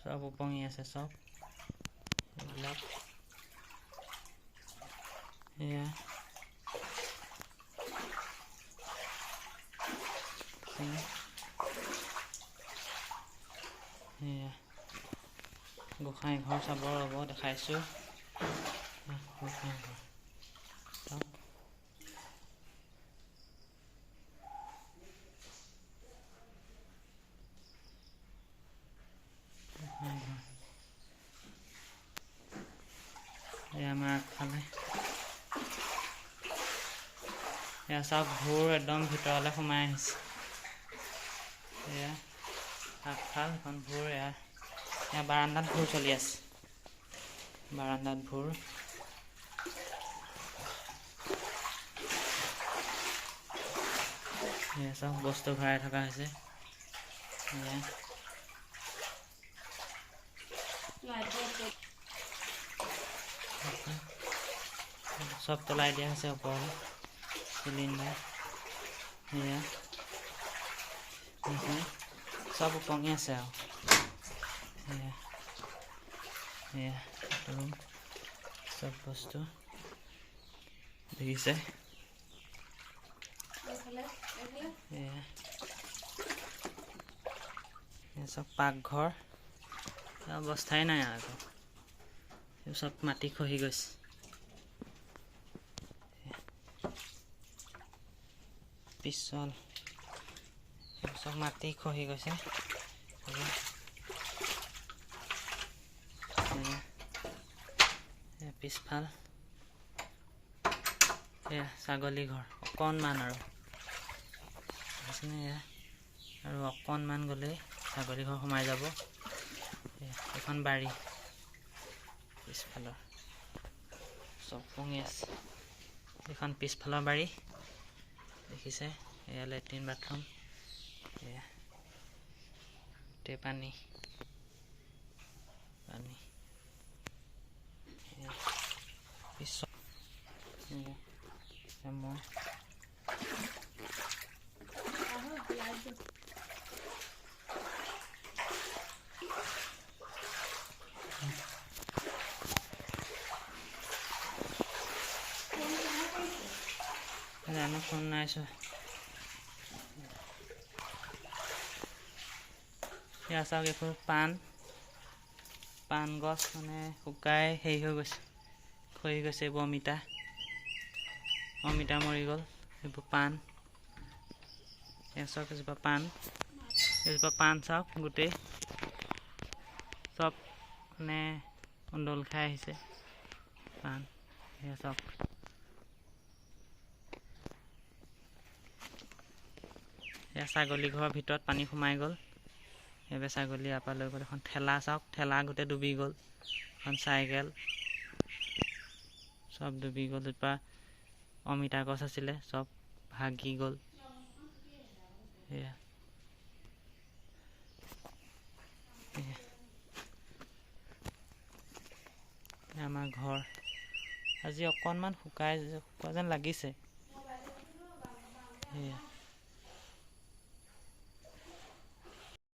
সব উপঙি আছে সব এইবিলাক এয়া এয়া গোসাঁই ঘৰ চাব ৰ'ব দেখাইছোঁ গোসাঁই ঘৰ চাওক এয়া আমাৰ আগফালে এয়া চাওক ভোৰ একদম ভিতৰলৈ সোমাই আহিছে এয়া আগফাল এখন ভোৰ এয়া বাৰান্দাত ভোৰ চলি আছে বাৰান্দাত ভোৰ এয়া চব বস্তু ভৰাই থকা হৈছে এয়া সব তলাই দিয়া হৈছে ওপৰলৈ চিলিণ্ডাৰ এয়া সব উপঙি আছে আৰু এয়া এয়া ৰুম সব বস্তু দেখিছে এয়া সব পাকঘৰ অৱস্থাই নাই আকৌ সব মাটি খহি গৈছে পিছল সব মাটি খহি গৈছে পিছফাল এয়া ছাগলী ঘৰ অকণমান আৰু অকণমান গ'লেই ছাগলী ঘৰ সোমাই যাব এখন বাৰী পিছফালৰ চব পঙি আছে এখন পিছফালৰ বাৰী দেখিছে এয়া লেট্ৰিন বাথৰুম এয়া গোটেই পানী পানী পিছত মই জানো ফোন নাইছো এয়া চাওক এইবোৰ পাণ গছ মানে শুকাই হেৰি হৈ গৈছে খহি গৈছে এইবোৰ অমিতা মৰি গ'ল এইবোৰ পাণ এয়া চাওক এজোপা পাণ চাওক গোটেই চব মানে দোল খাই আহিছে পাণ এয়া চাওক এয়া ছাগলী ঘৰৰ ভিতৰত পানী সোমাই গ'ল সেইবাবে ছাগলী ইয়াৰ পৰা লৈ গ'ল এখন ঠেলা চাওক ঠেলা গোটেই ডুবি গ'ল এখন চাইকেল চব ডুবি গ'ল এজোপা অমিতা গছ আছিলে চব ভাগি গ'ল এয়া আমাৰ ঘৰ আজি অকণমান শুকাই যেন লাগিছে এয়া